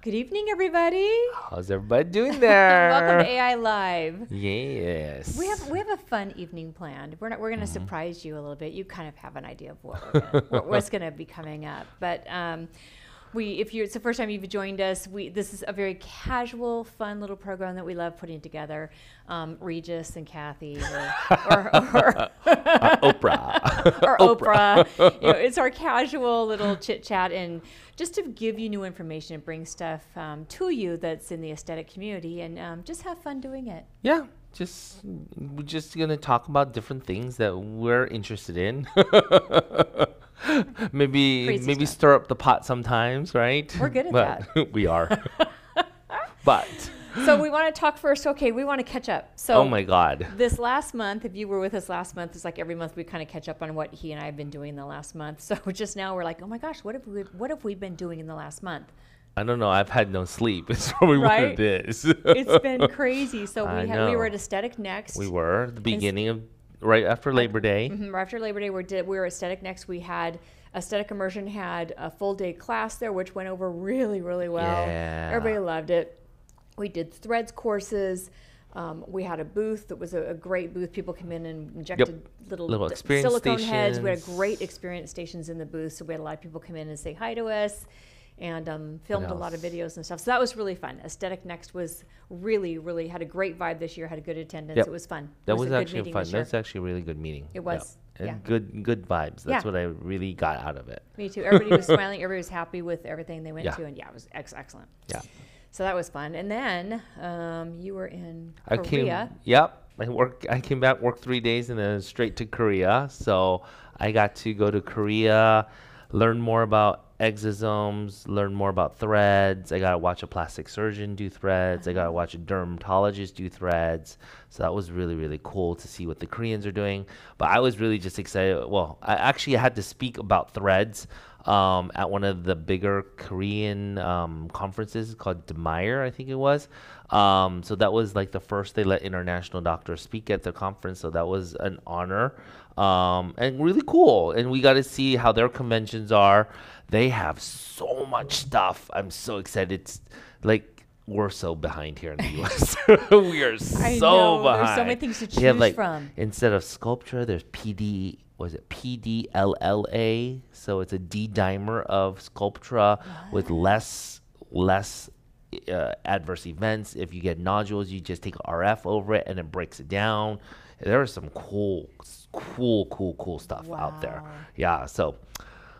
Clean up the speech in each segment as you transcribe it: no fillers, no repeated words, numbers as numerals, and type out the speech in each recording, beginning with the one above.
Good evening, everybody. How's everybody doing there? Welcome to AI Live. Yes. We have a fun evening planned. We're going to surprise you a little bit. You kind of have an idea of what's going to be coming up. But if it's the first time you've joined us, this is a very casual, fun little program that we love putting together. Regis and Kathy, or Oprah. or Oprah. It's our casual little chit chat and just to give you new information and bring stuff to you that's in the aesthetic community, and just have fun doing it. Yeah, we're just gonna talk about different things that we're interested in. maybe stir up the pot sometimes, right? We're good at that. We are. But so we want to talk first. Okay, we want to catch up. So oh my God, this last month, if you were with us last month, it's like every month we kind of catch up on what he and I have been doing the last month. So just now we're like, oh my gosh, what have we been doing in the last month? I don't know. I've had no sleep. It's probably what it is. It's been crazy. So we were at Aesthetic Next. We were at the beginning of right after Labor Day. Right after Labor Day, we were at Aesthetic Next. We had Aesthetic Immersion had a full day class there, which went over really, really well. Yeah. Everybody loved it. We did threads courses. We had a booth that was a great booth. People come in and injected little experience silicone stations. heads. We had great experience stations in the booth. So we had a lot of people come in and say hi to us, and filmed a lot of videos and stuff. So that was really fun. Aesthetic Next was really, really had a great vibe this year, had a good attendance. It was fun. That was actually fun. That's actually a really good meeting. It was. Yeah. Good vibes. That's what I really got out of it. Me too. Everybody was smiling. Everybody was happy with everything they went to. And it was excellent. Yeah. So that was fun. And then you were in Korea. I came back, worked 3 days, and then straight to Korea. So I got to go to Korea, learn more about exosomes, learn more about threads. I got to watch a plastic surgeon do threads. I got to watch a dermatologist do threads. So that was really, really cool to see what the Koreans are doing. But I was really just excited. Well, I actually had to speak about threads at one of the bigger Korean conferences called Demire, I think it was. So that was like the first they let international doctors speak at the conference. So that was an honor and really cool. And we got to see how their conventions are. They have so much stuff. I'm so excited. We're so behind here in the U.S. We are so behind. There's so many things to choose from. Instead of Sculptra, there's PDLLA. So it's a D-dimer of Sculptra with less adverse events. If you get nodules, you just take RF over it and it breaks it down. There is some cool stuff out there. Yeah, so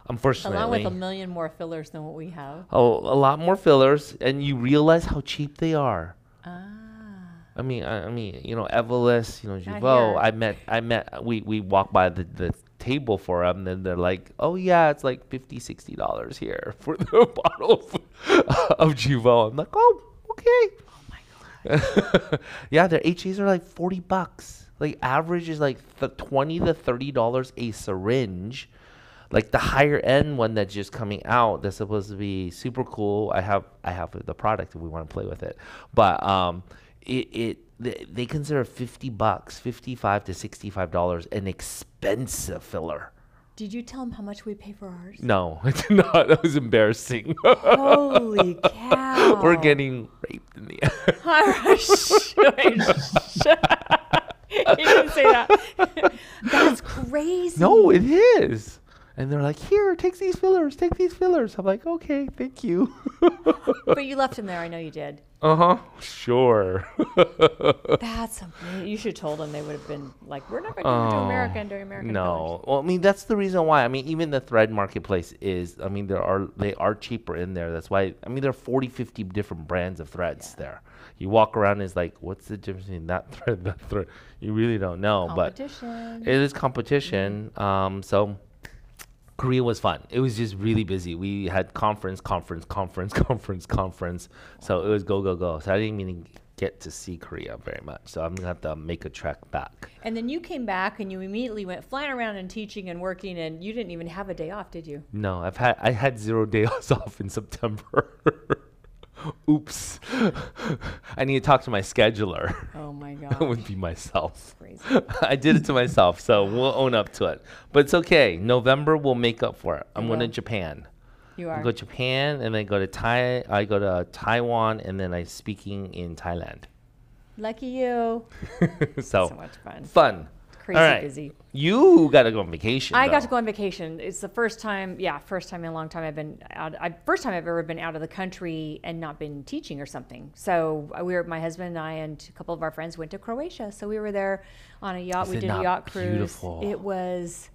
unfortunately, along with a million more fillers than what we have. Oh, a lot more fillers, and you realize how cheap they are. I mean, Evolus, Jeuveau. We walked by the table for them, and they're like, oh yeah, it's like $50-$60 here for the bottle of Jeuveau. I'm like, oh, okay. Oh my God. Yeah, their HAs are like $40. Like average is like $20 to $30 a syringe. Like the higher end one that's just coming out, that's supposed to be super cool. I have the product if we want to play with it, but they consider $50, $55 to $65 an expensive filler. Did you tell them how much we pay for ours? No, I did not. That was embarrassing. Holy cow! We're getting raped in the You didn't say that. That's crazy. No, it is. And they're like, here, take these fillers. I'm like, okay, thank you. But you left them there. I know you did. Sure. That's amazing. You should have told them. They would have been like, we're not going to go to America and do American fillers. Well, I mean, that's the reason why. I mean, even the thread marketplace is, I mean, they are cheaper in there. That's why, I mean, there are 40, 50 different brands of threads there. You walk around and it's like, what's the difference between that thread? You really don't know. Competition. But it is competition. So Korea was fun. It was just really busy. We had conference. So it was go. So I didn't even get to see Korea very much. So I'm going to have to make a trek back. And then you came back and you immediately went flying around and teaching and working, and you didn't even have a day off, did you? No, I had 0 days off in September. Oops. I need to talk to my scheduler. Oh my God. That would be myself. Crazy. I did it to myself, so we'll own up to it. But it's okay. November will make up for it. I'm going to Japan. You are. I go to Japan, and then go to I go to Taiwan, and then I'm speaking in Thailand. Lucky you. So much fun. Fun. Crazy All right. busy. You got to go on vacation. I got to go on vacation. It's the first time in a long time I've been out. First time I've ever been out of the country and not been teaching or something. So my husband and I and a couple of our friends went to Croatia. So we were there on a yacht. We did a yacht cruise. Beautiful? It was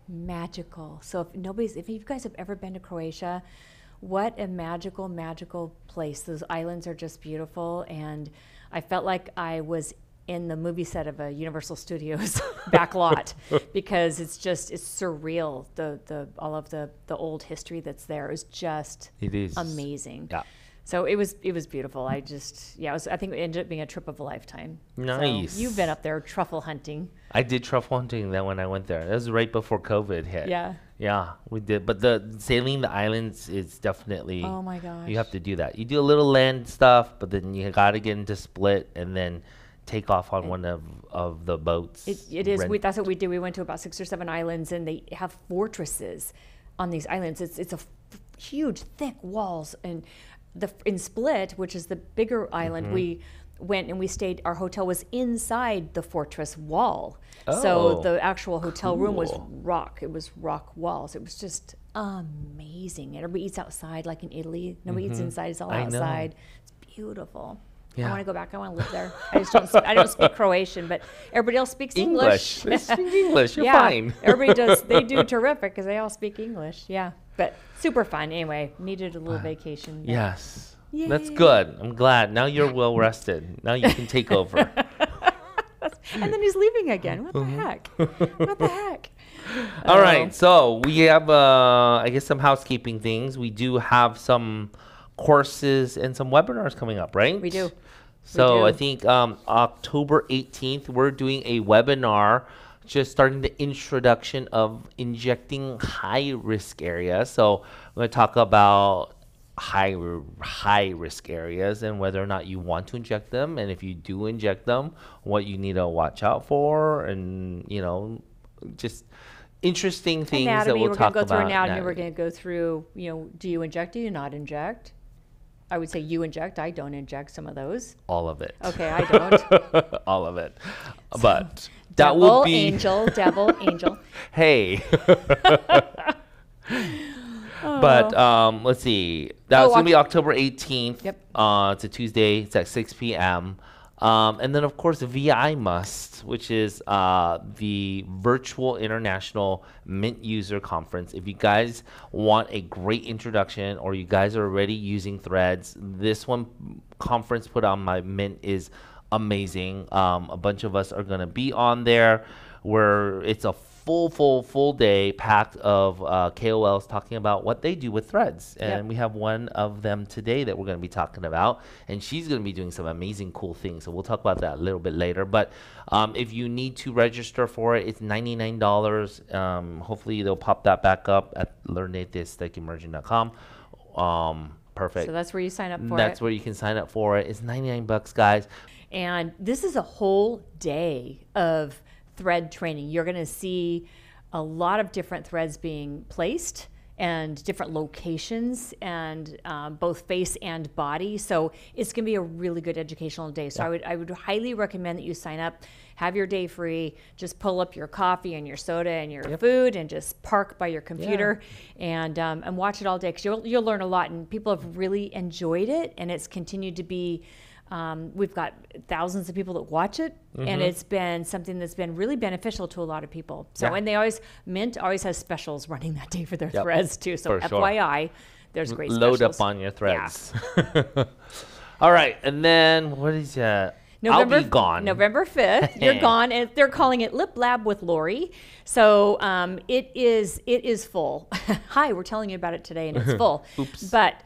magical. So if you guys have ever been to Croatia, what a magical, magical place. Those islands are just beautiful. And I felt like I was in the movie set of a Universal Studios back lot because it's surreal. All of the old history that's there is just amazing. Yeah. So it was beautiful. I think it ended up being a trip of a lifetime. Nice. So you've been up there truffle hunting. I did truffle hunting then when I went there. That was right before COVID hit. Yeah. Yeah, we did. But the sailing the islands is definitely. Oh my gosh. You have to do that. You do a little land stuff, but then you got to get into split and then take off on one of the boats. It is. That's what we did. We went to about 6 or 7 islands, and they have fortresses on these islands. It's a huge, thick walls. And in Split, which is the bigger island, we went and we stayed. Our hotel was inside the fortress wall. So the actual hotel room was rock. It was rock walls. It was just amazing. Everybody eats outside, like in Italy. Nobody eats inside. It's all outside. It's beautiful. Yeah. I want to go back. I want to live there. I don't speak Croatian, but everybody else speaks English. They speak English. You're fine. Everybody does. They do terrific because they all speak English. Yeah, but super fun. Anyway, needed a little vacation. Yes. Yay. That's good. I'm glad. Now you're well rested. Now you can take over. And then he's leaving again. What the heck? What the heck? All right. So we have, I guess, some housekeeping things. We do have some courses and some webinars coming up, right? We do. So I think October 18th, we're doing a webinar just starting the introduction of injecting high-risk areas. So I'm going to talk about high-risk areas and whether or not you want to inject them. And if you do inject them, what you need to watch out for and, just interesting things that we'll talk about. We're going to go through anatomy. We're going to go through, do you inject, do you not inject? I would say you inject. I don't inject some of those. All of it. Okay, I don't. All of it. But that would be... Devil, angel. Hey. But let's see. That's going to be October 18th. Yep. It's a Tuesday. It's at 6 p.m. And then, of course, VI Must, which is the Virtual International Mint User Conference. If you guys want a great introduction or you guys are already using Threads, this conference put on by Mint is amazing. A bunch of us are going to be on there where it's a full day packed of KOLs talking about what they do with Threads. And we have one of them today that we're going to be talking about. And she's going to be doing some amazing, cool things. So we'll talk about that a little bit later. But if you need to register for it, it's $99. Hopefully they'll pop that back up at learnatheaestheticemerging.com. Perfect. So that's where you sign up for it. That's where you can sign up for it. It's $99, guys. And this is a whole day of thread training. You're going to see a lot of different threads being placed and different locations and both face and body. So it's going to be a really good educational day. So I would highly recommend that you sign up, have your day free, just pull up your coffee and your soda and your food and just park by your computer and watch it all day because you'll learn a lot. And people have really enjoyed it, and it's continued to be we've got thousands of people that watch it, and it's been something that's been really beneficial to a lot of people. So, and Mint always has specials running that day for their threads too. So, FYI, there's great specials. Load up on your threads. Yeah. All right, and then what is that? I'll be gone. November 5th, you're gone, and they're calling it Lip Lab with Lori. So it is full. Hi, we're telling you about it today, and it's full. Oops. But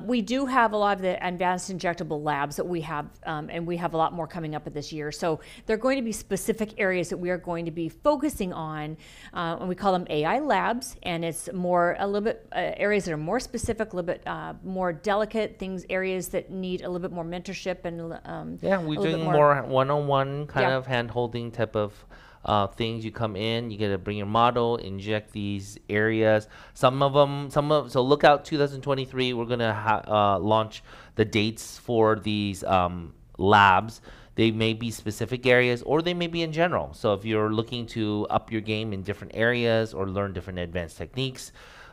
we do have a lot of the advanced injectable labs that we have, and we have a lot more coming up this year. So there are going to be specific areas that we are going to be focusing on, and we call them AI labs, and it's a little bit areas that are more specific, a little bit more delicate areas that need a little bit more mentorship and we're doing more one-on-one kind of hand-holding type of things. You come in, you get to bring your model, inject these areas. So look out 2023. We're going to launch the dates for these labs. They may be specific areas or they may be in general. So if you're looking to up your game in different areas or learn different advanced techniques,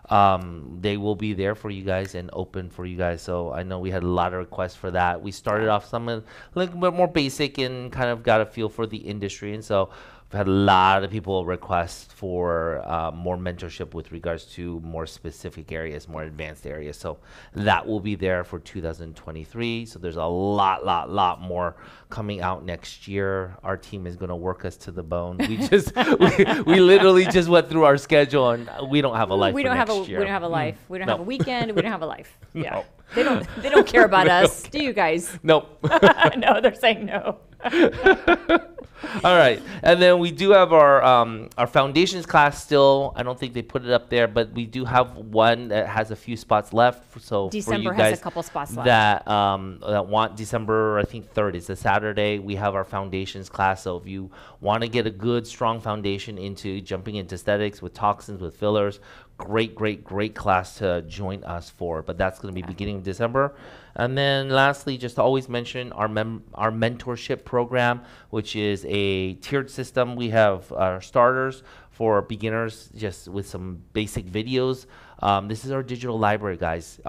they will be there for you guys and open for you guys. So I know we had a lot of requests for that. We started off some a little bit more basic and kind of got a feel for the industry. And so we've had a lot of people request for more mentorship with regards to more specific areas, more advanced areas. So that will be there for 2023. So there's a lot more coming out next year. Our team is going to work us to the bone. We literally just went through our schedule, and we don't have a life. We don't have a life. We don't have a weekend. We don't have a life. Yeah. No. They don't care about us. Do you guys? Nope. No, they're saying no. All right, and then we do have our foundations class still. I don't think they put it up there, but we do have one that has a few spots left. So December for you guys has a couple spots left. That want December, I think 3rd is a Saturday. We have our foundations class. So if you want to get a good, strong foundation into jumping into aesthetics with toxins, with fillers, great class to join us for. But that's going to be beginning of December. And then lastly, just to always mention our mentorship program, which is a tiered system. We have our starters for beginners, just with some basic videos. This is our digital library, guys.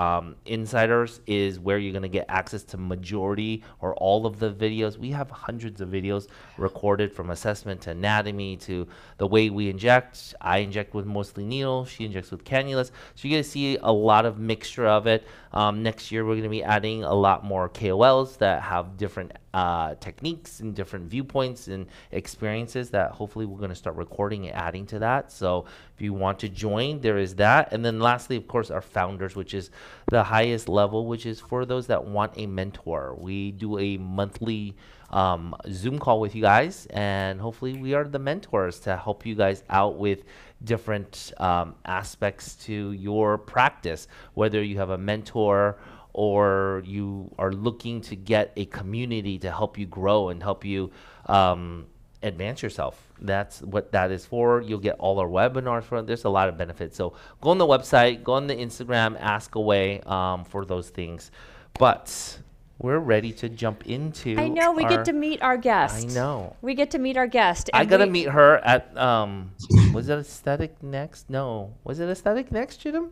Insiders is where you're going to get access to majority or all of the videos. We have hundreds of videos recorded, from assessment to anatomy to the way we inject. I inject with mostly needle. She injects with cannulas. So you're going to see a lot of mixture of it. Next year, we're going to be adding a lot more KOLs that have different techniques and different viewpoints and experiences that hopefully we're going to start recording and adding to that. So if you want to join, there is that. And then lastly, of course, our founders, which is the highest level, which is for those that want a mentor. We do a monthly Zoom call with you guys, and hopefully we are the mentors to help you guys out with different aspects to your practice, whether you have a mentor or you are looking to get a community to help you grow and help you advance yourself. That's what that is for. You'll get all our webinars for it. There's a lot of benefits. So go on the website, go on the Instagram, ask away for those things. But we're ready to jump into I know, we get to meet our guest. I know. We get to meet our guest. I got to meet her at, was it Aesthetic Next? No. Was it Aesthetic Next, Gideon?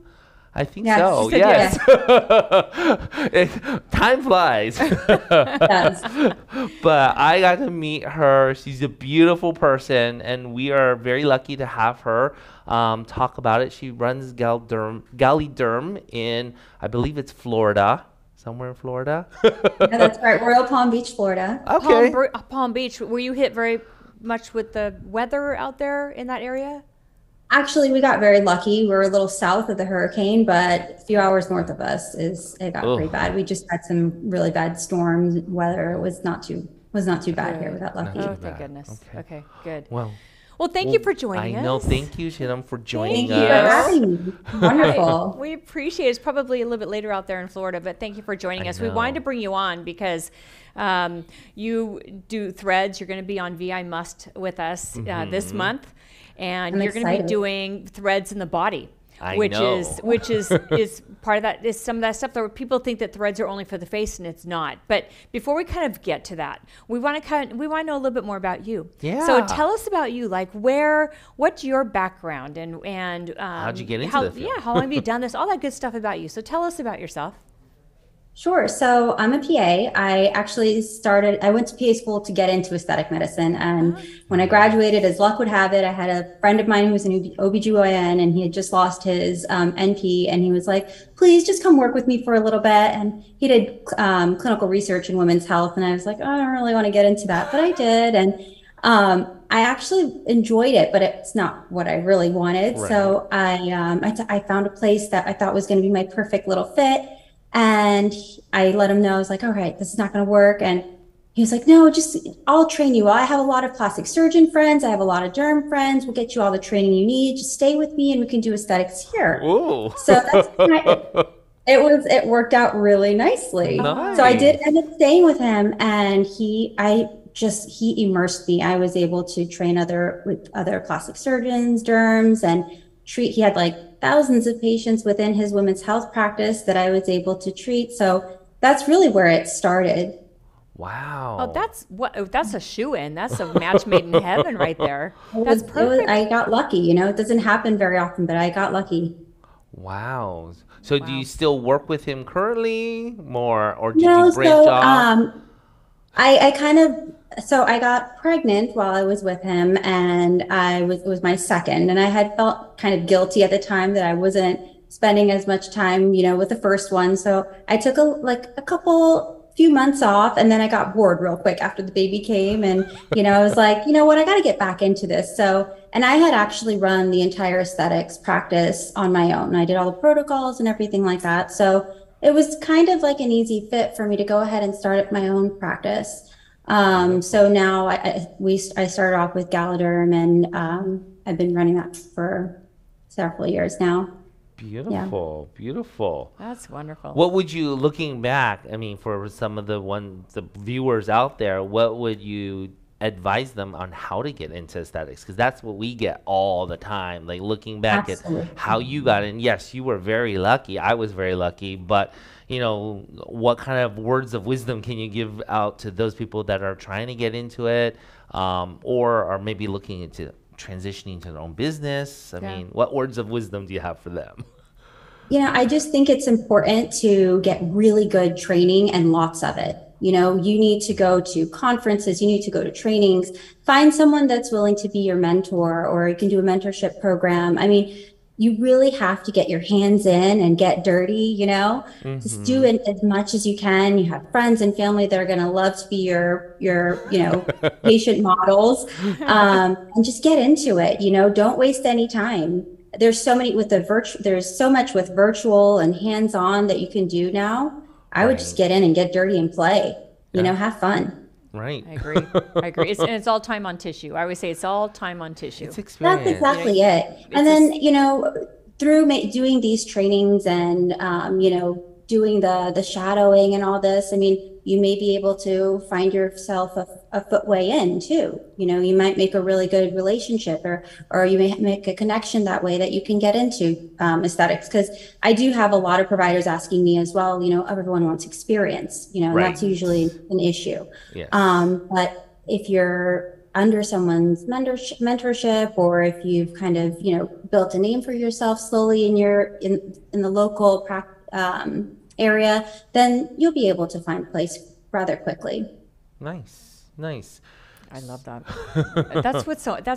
I think so. Yes. Time flies. Yes. But I got to meet her. She's a beautiful person, and we are very lucky to have her talk about it. She runs Galiderm in, I believe it's Florida. Somewhere in Florida. Yeah, that's right. Royal Palm Beach, Florida. Okay. Palm Beach. Were you hit very much with the weather out there in that area? Actually, we got very lucky. We're a little south of the hurricane, but a few hours north of us it got pretty bad. We just had some really bad storms. Weather was not too bad here. We got lucky. Oh, thank goodness. Okay, good. Well, thank you for joining us. I know. Thank you, Gideon, for joining Thank you for having me. Wonderful. We appreciate it. It's probably a little bit later out there in Florida, but thank you for joining us. We wanted to bring you on because you do threads. You're going to be on VI Must with us this month, and you're going to be doing threads in the body. Which is part of that, is some of that stuff that people think that threads are only for the face, and it's not. But before we kind of get to that, we want to know a little bit more about you. Yeah. So tell us about you, like what's your background and how'd you get into the field? Yeah, how long have you done this? All that good stuff about you. So tell us about yourself. Sure. So I'm a PA. I went to PA school to get into aesthetic medicine. And when I graduated, as luck would have it, I had a friend of mine who was an OBGYN, and he had just lost his NP. And he was like, please just come work with me for a little bit. And he did clinical research in women's health. And I was like, oh, I don't really want to get into that, but I did. And I actually enjoyed it, but it's not what I really wanted. Right. So I found a place that I thought was going to be my perfect little fit. And I let him know, I was like, all right, this is not going to work. And he was like, no, I'll train you. I have a lot of plastic surgeon friends. I have a lot of derm friends. We'll get you all the training you need. Just stay with me and we can do aesthetics here. Ooh. So that's it worked out really nicely. Nice. So I did end up staying with him, and I he immersed me. I was able to train with other plastic surgeons, derms, and he had like thousands of patients within his women's health practice that I was able to treat. So that's really where it started. Wow. Oh, that's a shoe-in. That's a match made in heaven right there. That's perfect. I got lucky, you know, it doesn't happen very often, but I got lucky. Wow. So do you still work with him currently more, or did No, you branch off? I got pregnant while I was with him, and it was my second, and I had felt kind of guilty at the time that I wasn't spending as much time, you know, with the first one. So I took a few months off, and then I got bored real quick after the baby came, and you know, I was like, you know what, I got to get back into this. So, and I had actually run the entire aesthetics practice on my own. I did all the protocols and everything like that. So it was kind of like an easy fit for me to go ahead and start up my own practice. So now I started off with Galiderm, and I've been running that for several years now. Beautiful, beautiful. That's wonderful. What would you, looking back, I mean, for some of the viewers out there, what would you advise them on how to get into aesthetics? Because that's what we get all the time, like looking back Absolutely. at how you got in. Yes, you were very lucky. I was very lucky, but you know, what kind of words of wisdom can you give out to those people that are trying to get into it, or are maybe looking into transitioning to their own business? I mean, what words of wisdom do you have for them? You know, I just think it's important to get really good training and lots of it. You know, you need to go to conferences, you need to go to trainings, find someone that's willing to be your mentor, or you can do a mentorship program. I mean, you really have to get your hands in and get dirty, you know, just do it as much as you can. You have friends and family that are going to love to be your, you know, patient models, and just get into it. You know, don't waste any time. There's so many with there's so much with virtual and hands-on that you can do now. I would just get in and get dirty and play, you know, have fun. Right. I agree. I agree. It's all time on tissue. I always say it's all time on tissue. It's experience. That's exactly it. And then, you know, through doing these trainings and, you know, doing the shadowing and all this, I mean, you may be able to find yourself a footway in too. You know, you might make a really good relationship, or you may make a connection that way that you can get into aesthetics. Because I do have a lot of providers asking me as well, you know, everyone wants experience, you know, and that's usually an issue. Yes. But if you're under someone's mentorship, or if you've kind of, you know, built a name for yourself slowly in the local area, then you'll be able to find a place rather quickly. Nice, nice. I love that. That's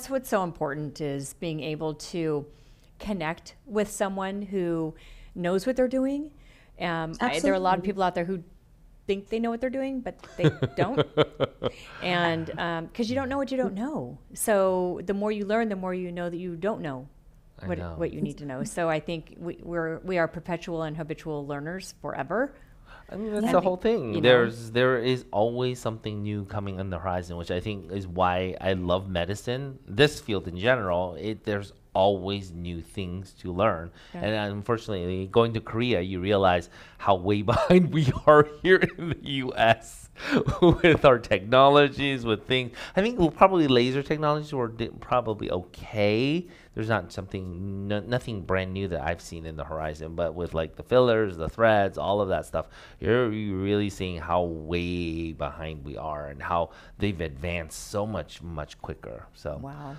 what's so important, is being able to connect with someone who knows what they're doing. There are a lot of people out there who think they know what they're doing, but they don't. And because you don't know what you don't know. So the more you learn, the more you know that you don't know what you need to know. So I think we are perpetual and habitual learners forever. I mean, that's the whole thing. There is always something new coming on the horizon, which I think is why I love medicine. This field in general, there's always new things to learn. And unfortunately, going to Korea, you realize how way behind we are here in the U.S. with our technologies, with things. I think probably laser technologies were probably okay. There's not nothing brand new that I've seen in the horizon, but with like the fillers, the threads, all of that stuff, you're really seeing how way behind we are and how they've advanced so much quicker. So wow.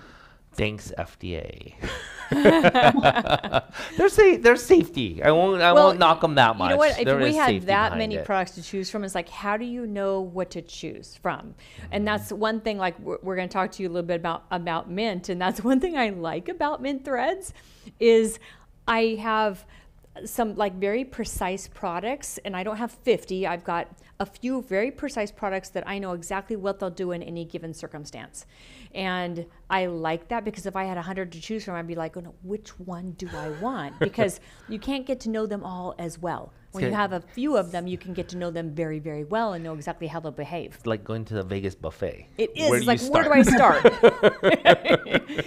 Thanks, FDA. There's safety. I won't knock them that much. You know what? If we had that many it. products to choose from, it's like, how do you know what to choose from? And that's one thing. Like we're going to talk to you a little bit about Mint, and that's one thing I like about Mint Threads is I have some like very precise products, and I don't have 50. I've got a few very precise products that I know exactly what they'll do in any given circumstance. And I like that, because if I had 100 to choose from, I'd be like, oh no, which one do I want? Because you can't get to know them all as well. When you have a few of them, you can get to know them very, very well and know exactly how they'll behave. It's like going to the Vegas buffet. It is. Where It's do like, you where do I start?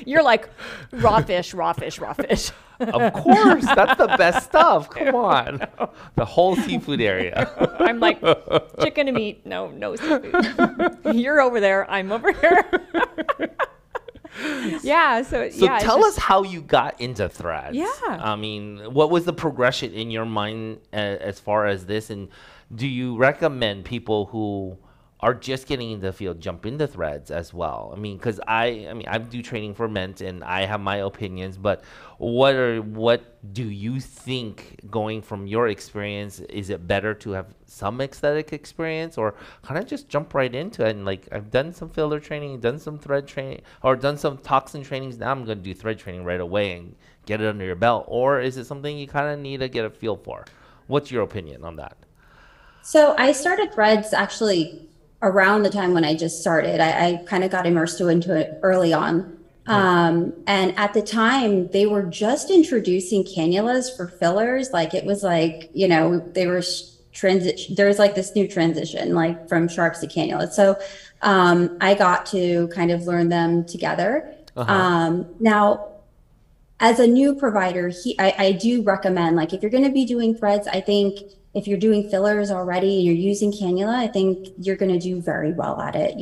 You're like, raw fish, raw fish, raw fish. Of course, that's the best stuff. Come on. The whole seafood area. I'm like, chicken and meat. No seafood. You're over there. I'm over here. Yeah. So tell us how you got into threads. Yeah. I mean, what was the progression in your mind as far as this? And do you recommend people who are just getting into the field jump into threads as well? I mean, because I do training for men and I have my opinions, but what do you think, going from your experience, is it better to have some aesthetic experience or kind of just jump right into it? And like, I've done some filler training, done some thread training, or done some toxin trainings. Now I'm going to do thread training right away and get it under your belt. Or is it something you kind of need to get a feel for? What's your opinion on that? So I started threads actually around the time when I just started. I kind of got immersed into it early on. And at the time they were just introducing cannulas for fillers. Like it was like, they were there's like this new transition, like from sharps to cannulas. So I got to kind of learn them together. Now, as a new provider, I do recommend, like, if you're going to be doing threads, I think if you're doing fillers already and you're using cannula, I think you're going to do very well at it.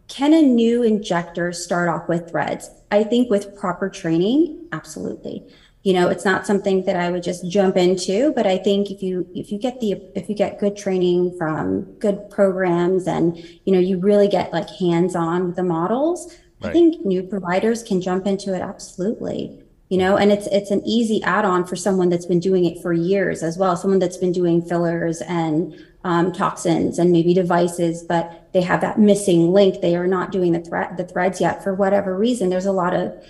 Can a new injector start off with threads? I think with proper training, absolutely. It's not something that I would just jump into, but I think if you get good training from good programs and, you really get like hands-on with the models, right. I think new providers can jump into it. Absolutely. And it's an easy add-on for someone that's been doing it for years as well. Someone that's been doing fillers and toxins and maybe devices, but they have that missing link. They are not doing the threads yet for whatever reason. There's a lot of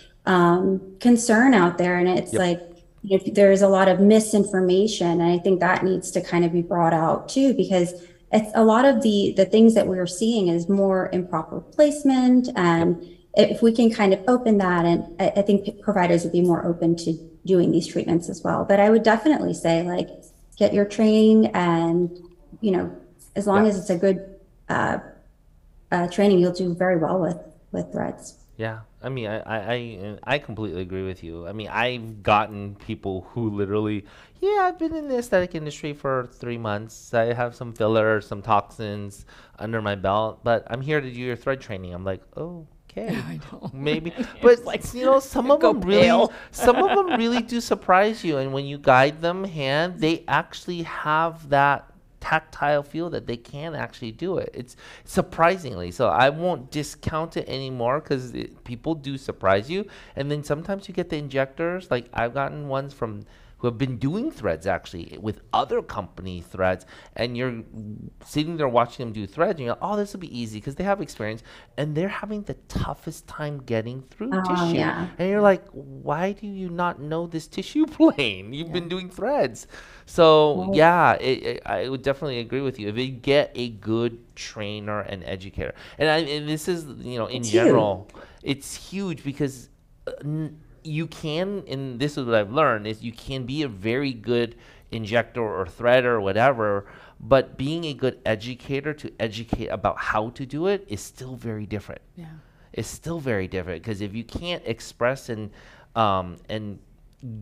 concern out there, and it's like, there's a lot of misinformation. And I think that needs to kind of be brought out too, because it's a lot of the things that we're seeing is more improper placement. And if we can kind of open that, and I think providers would be more open to doing these treatments as well. But I would definitely say, like, get your training, and, as long as it's a good training, you'll do very well with threads. Yeah. I mean, I completely agree with you. I mean, I've gotten people who literally, I've been in the aesthetic industry for 3 months. I have some fillers, some toxins under my belt, but I'm here to do your thread training. I'm like, oh, okay, I know. Maybe, but like, some of them really do surprise you. And when you guide them they actually have that tactile feel that they can actually do it. It's surprisingly. So I won't discount it anymore, because people do surprise you. And then sometimes you get the injectors. Like, I've gotten ones from who have been doing threads actually with other company threads, and you're sitting there watching them do threads, and you're like, oh, this will be easy because they have experience, and they're having the toughest time getting through tissue. Yeah. And you're like, why do you not know this tissue plane? You've been doing threads. So I would definitely agree with you. If you get a good trainer and educator, and this is, in general, it's huge, because you can, and this is what I've learned, is you can be a very good injector or threader or whatever, but being a good educator to educate about how to do it is still very different. Yeah. It's still very different, because if you can't express and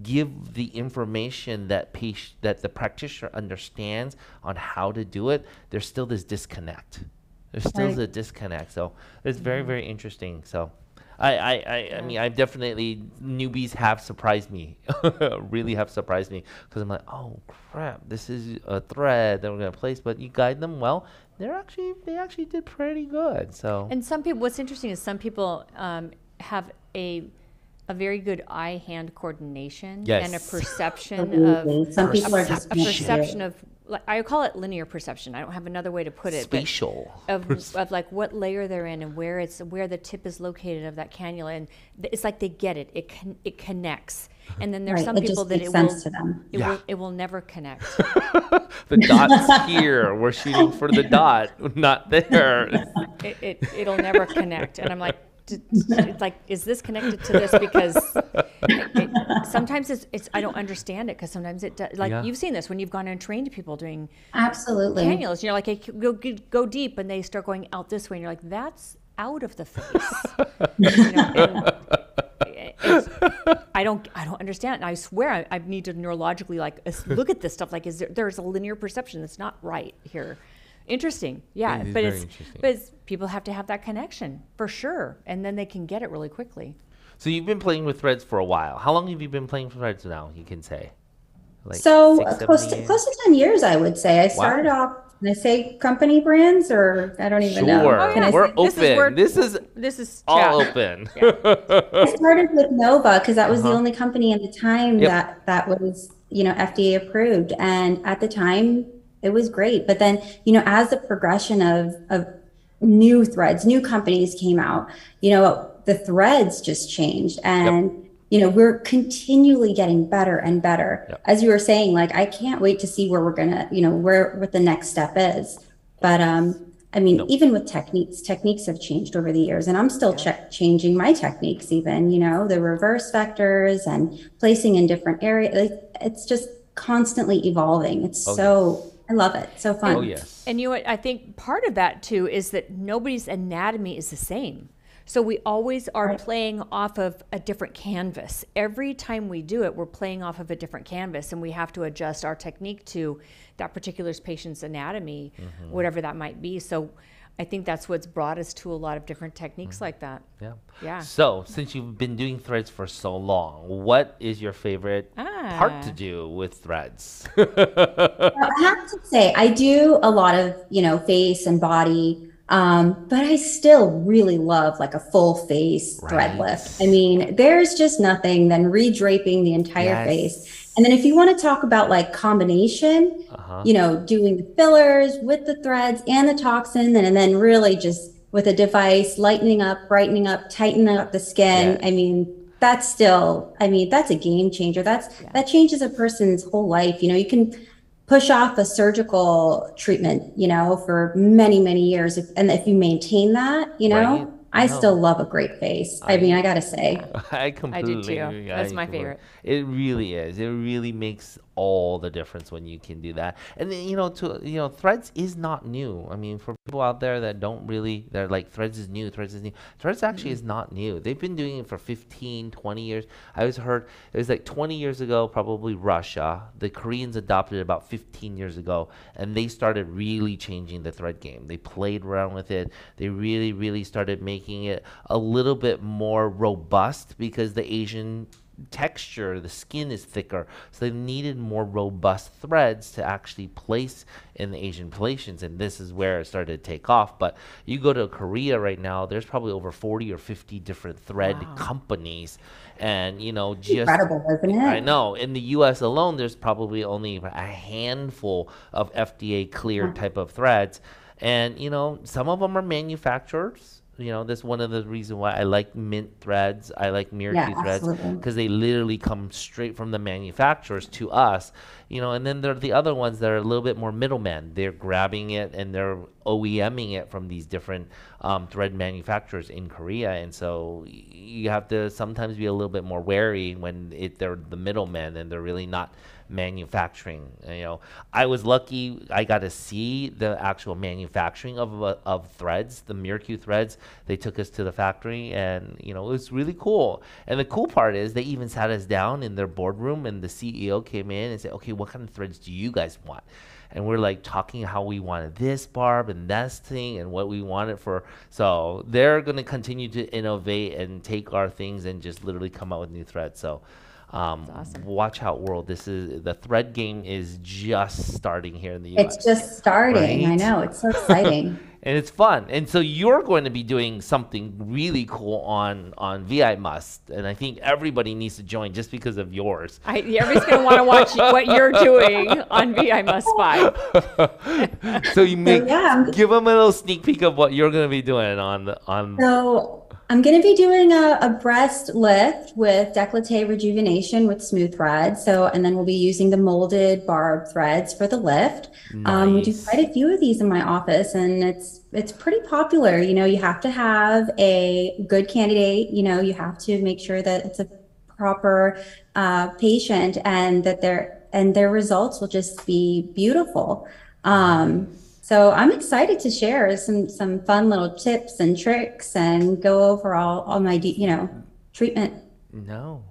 give the information that the practitioner understands on how to do it, there's still this disconnect. There's still a disconnect. So it's very, very interesting. So I mean, I've definitely, newbies have surprised me, really have surprised me, because I'm like, oh crap, this is a thread that we're gonna place, but you guide them well. They actually did pretty good. So, and some people, what's interesting is some people have a very good eye-hand coordination and a perception of. Some people are just a perception of. I call it linear perception. I don't have another way to put it. Spatial. Of like what layer they're in and where the tip is located of that cannula, and it's like they get it. It connects. And then there's some people that it will never connect. The dot's here. We're shooting for the dot, not there. It'll never connect. And I'm like, it's like, is this connected to this? Because sometimes it's I don't understand it, because sometimes it does, like you've seen this when you've gone and trained people doing Absolutely. cannulas, and you're like, hey, go deep, and they start going out this way, and you're like, that's out of the face. You know, and I don't understand it. And I swear I need to neurologically like look at this stuff. Like, there's a linear perception that's not right here. Interesting. Yeah. But people have to have that connection for sure. And then they can get it really quickly. So you've been playing with threads for a while. How long have you been playing with threads now, you can say? Like so close to 10 years, I would say. I started off, can I say company brands, or I don't even know. Oh, yeah. We're open. This is all open. I started with Nova because that was the only company at the time that was, FDA approved. And at the time, it was great. But then, as the progression of new threads, new companies came out, the threads just changed. And we're continually getting better and better. Yep. As you were saying, like, I can't wait to see where we're gonna, what the next step is. But even with techniques have changed over the years, and I'm still changing my techniques. Even the reverse vectors and placing in different areas. It's just constantly evolving. It's I love it. So fun. Oh yes. And I think part of that too is that nobody's anatomy is the same. So we always are playing off of a different canvas. Every time we do it, we're playing off of a different canvas, and we have to adjust our technique to that particular patient's anatomy, whatever that might be. So I think that's what's brought us to a lot of different techniques like that. Yeah. Yeah. So since you've been doing threads for so long, what is your favorite part to do with threads? I have to say, I do a lot of, face and body. But I still really love like a full face thread lift. I mean, there's just nothing than redraping the entire face. And then if you want to talk about like combination, doing the fillers with the threads and the toxin, and then really just with a device, lightening up, brightening up, tightening up the skin. I mean, that's a game changer. That changes a person's whole life. You can push off a surgical treatment, for many, many years. If you maintain that, I still love a great face. I mean, I got to say. I completely do too. agree. That's my favorite. It really is. It really makes all the difference when you can do that. And then, threads is not new. I mean, for people out there that they're like, threads is new. Threads actually is not new. They've been doing it for 15, 20 years. I always heard it was like 20 years ago, probably Russia. The Koreans adopted it about 15 years ago, and they started really changing the thread game. They played around with it. They really, really started making it a little bit more robust, because the Asian texture, the skin is thicker, so they needed more robust threads to actually place in the Asian patients, and this is where it started to take off. But you go to Korea right now, there's probably over 40 or 50 different thread companies, and just incredible, isn't it? I know. In the U.S. alone, there's probably only a handful of FDA cleared type of threads, and some of them are manufacturers. That's one of the reasons why I like mint threads. I like Miracue threads, because they literally come straight from the manufacturers to us. And then there are the other ones that are a little bit more middlemen. They're grabbing it and they're OEMing it from these different thread manufacturers in Korea. And so you have to sometimes be a little bit more wary when they're the middlemen and they're really not manufacturing. I was lucky. I got to see the actual manufacturing of threads, the Miracue threads. They took us to the factory, and it was really cool. And the cool part is they even sat us down in their boardroom, and the CEO came in and said, okay, what kind of threads do you guys want? And we're like talking how we wanted this barb and that thing and what we wanted for. So they're going to continue to innovate and take our things and just literally come out with new threads. So awesome. Watch out, world. The thread game is just starting here in the US. It's just starting. Right? I know. It's so exciting. And it's fun. And so you're going to be doing something really cool on VI Must. And I think everybody needs to join just because of yours. Everybody's going to want to watch what you're doing on VI Must 5. So give them a little sneak peek of what you're going to be doing on. So I'm going to be doing a breast lift with décolleté rejuvenation with smooth threads. So, and then we'll be using the molded barb threads for the lift. We do Nice. quite a few of these in my office, and it's pretty popular. You know, you have to have a good candidate. You know, you have to make sure that it's a proper patient, and that their results will just be beautiful. So I'm excited to share some fun little tips and tricks and go over all my treatment. No.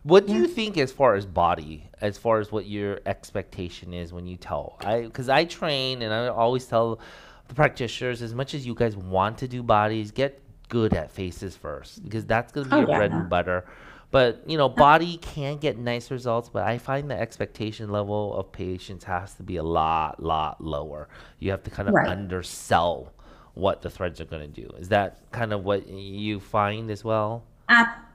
What do Yeah. you think as far as body, as far as what your expectation is when you tell? Because I train and I always tell the practitioners, as much as you guys want to do bodies, get good at faces first, because that's going to be Oh your bread yeah. and butter. But, body can get nice results, but I find the expectation level of patients has to be a lot lower. You have to kind of Right. undersell what the threads are going to do. Is that kind of what you find as well?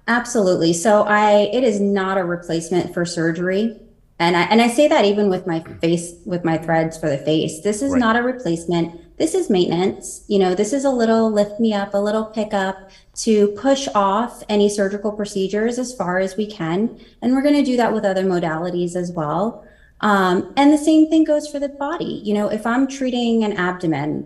Absolutely. So it is not a replacement for surgery. And I say that even with my face, with my threads for the face. This is Right. not a replacement. This is maintenance. You know, this is a little lift me up, a little pickup to push off any surgical procedures as far as we can. And we're going to do that with other modalities as well. And the same thing goes for the body. You know, if I'm treating an abdomen,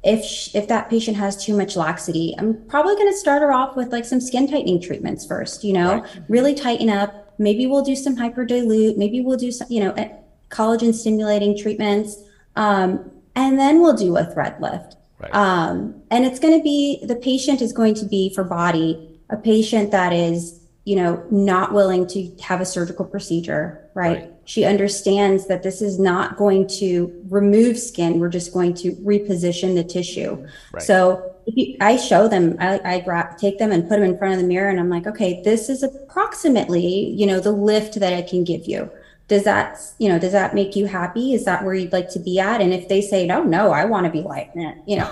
if that patient has too much laxity, I'm probably going to start her off with like some skin tightening treatments first, Right. really tighten up. Maybe we'll do some hyperdilute. Maybe we'll do some, collagen stimulating treatments. And then we'll do a thread lift. Right. And it's going to be, the patient is going to be, for body, a patient that is, not willing to have a surgical procedure, right? She understands that this is not going to remove skin. We're just going to reposition the tissue. Right. So I show them, I take them and put them in front of the mirror, and I'm like, okay, this is approximately, the lift that I can give you. Does that make you happy? Is that where you'd like to be at? And if they say, no, I want to be like that, then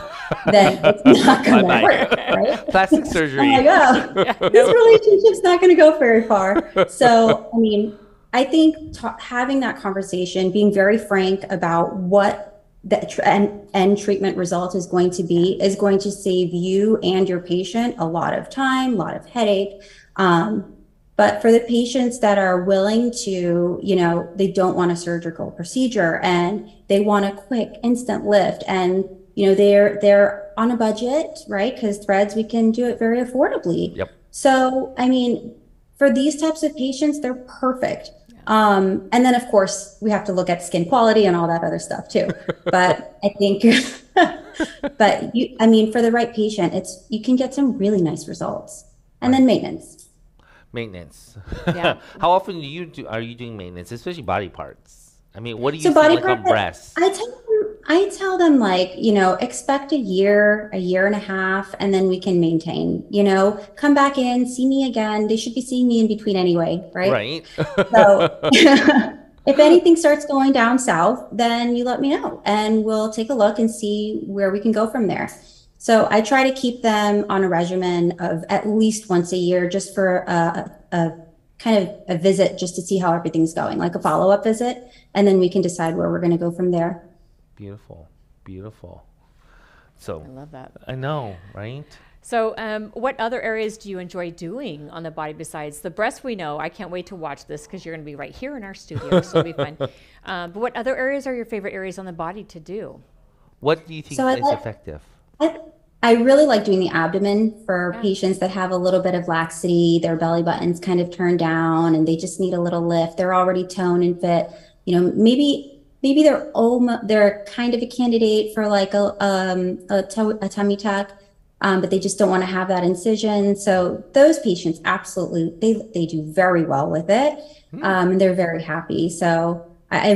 it's not going to work, right? Plastic surgery. I'm like, oh, this relationship's not going to go very far. So, I mean, I think having that conversation, being very frank about what the end treatment result is going to be, is going to save you and your patient a lot of time, a lot of headache. But for the patients that are willing to, they don't want a surgical procedure and they want a quick instant lift, and they're on a budget, right? Because threads, we can do it very affordably. Yep. So, I mean, for these types of patients, they're perfect. And then of course we have to look at skin quality and all that other stuff too. But I think, for the right patient, you can get some really nice results. And then maintenance. Maintenance. Yeah. How often are you doing maintenance, especially body parts? I mean, what do you So see body like on part, breasts? I tell them like, expect a year and a half, and then we can maintain, come back in, see me again. They should be seeing me in between anyway, right? Right. So if anything starts going down south, then you let me know and we'll take a look and see where we can go from there. So I try to keep them on a regimen of at least once a year, just for a kind of a visit, just to see how everything's going, like a follow-up visit. And then we can decide where we're going to go from there. Beautiful. Beautiful. So I love that. I know, right? So what other areas do you enjoy doing on the body besides the breast? We know. I can't wait to watch this because you're going to be right here in our studio, so it'll be fun. But what other areas are your favorite areas on the body to do? What do you think is effective? I really like doing the abdomen for patients that have a little bit of laxity, their belly button's kind of turned down and they just need a little lift. They're already toned and fit. Maybe they're kind of a candidate for like a tummy tuck, but they just don't want to have that incision. So those patients, absolutely, they do very well with it. And they're very happy. So I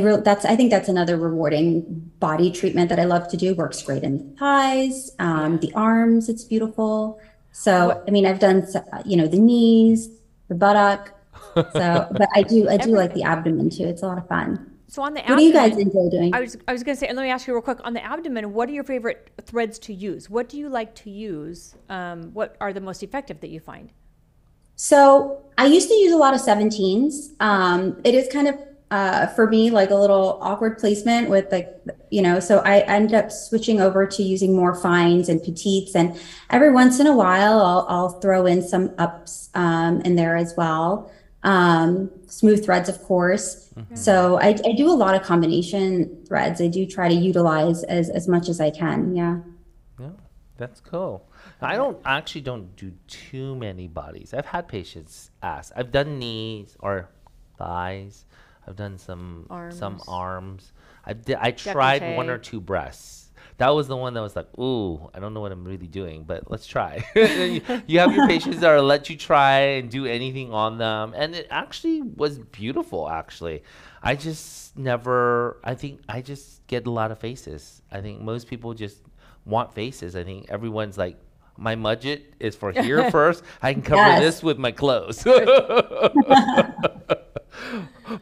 think that's another rewarding body treatment that I love to do. Works great in the thighs, the arms. It's beautiful. So, I've done, the knees, the buttock. So, but I do like the abdomen too. It's a lot of fun. So on the What do you guys enjoy doing? I was going to say, and let me ask you real quick, on the abdomen, what are your favorite threads to use? What do you like to use? What are the most effective that you find? So I used to use a lot of 17s. It is kind of for me, like a little awkward placement with like, so I ended up switching over to using more fines and petites. And every once in a while, I'll throw in some ups in there as well. Smooth threads, of course. So I do a lot of combination threads. I do try to utilize as much as I can. Yeah. Yeah, that's cool. I actually don't do too many bodies. I've had patients ask. I've done knees or thighs. I've done some arms. I tried one or two breasts. That was the one that was like, ooh, I don't know what I'm really doing, but let's try. You have your patients that will let you try and do anything on them, and it actually was beautiful. Actually, I think I just get a lot of faces. I think most people just want faces. I think everyone's like, my budget is for here first. I can cover this with my clothes.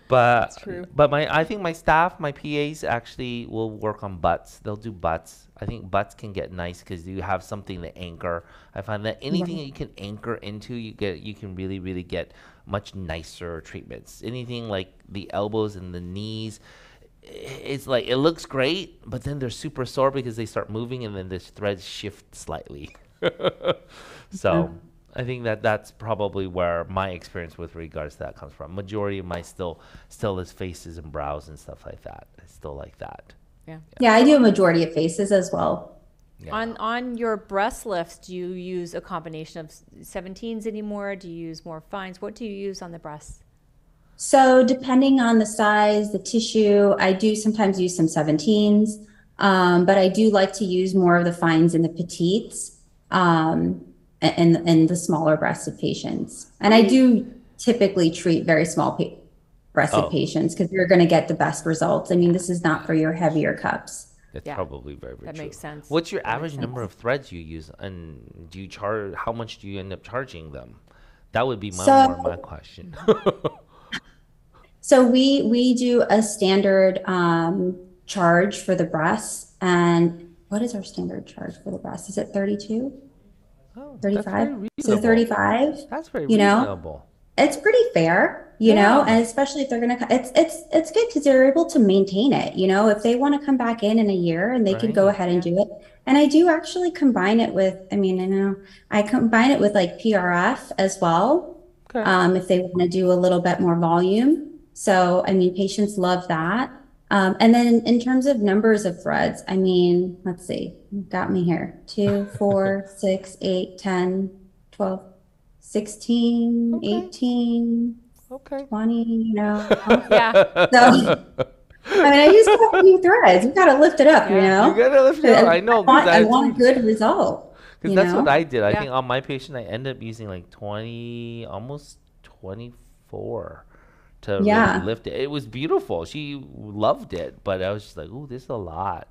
But I think my staff, my PAs actually will work on butts. They'll do butts. I think butts can get nice because you have something to anchor. I find that anything that you can anchor into, you can really, really get much nicer treatments. Anything like the elbows and the knees, it's like it looks great, but then they're super sore because they start moving and then the threads shift slightly. So I think that's probably where my experience with regards to that comes from. Majority of my still is faces and brows and stuff like that. I still like that. Yeah, I do a majority of faces as well. Yeah. On your breast lifts, do you use a combination of 17s anymore? Do you use more fines? What do you use on the breasts? So depending on the size, the tissue, I do sometimes use some 17s, but I do like to use more of the fines and the petites and the smaller breasted patients. And I do typically treat very small breasted patients because you're going to get the best results. I mean, this is not for your heavier cups. That's probably very, very true. That makes sense. What's your average number of threads you use, and do you charge? How much do you end up charging them? That would be my question. So we do a standard charge for the breasts. And what is our standard charge for the breasts? Is it 32? 35? So 35. That's very reasonable. It's pretty fair, you know, and especially if they're going to, it's good because they're able to maintain it. You know, if they want to come back in a year and they could go ahead and do it. And I do actually combine it with, I combine it with like PRF as well. If they want to do a little bit more volume. So, patients love that. And then in terms of numbers of threads, let's see, got me here. 2, 4, 6, 8, 10, 12, 16, 18, 20, you know. So, I use quite a few threads. You got to lift it up, you know. You got to lift it up. I know. I want a good result. Because that's what I did. I think on my patient, I ended up using like 20, almost 24. To really lift it. It was beautiful. She loved it, but I was just like, "Ooh, this is a lot,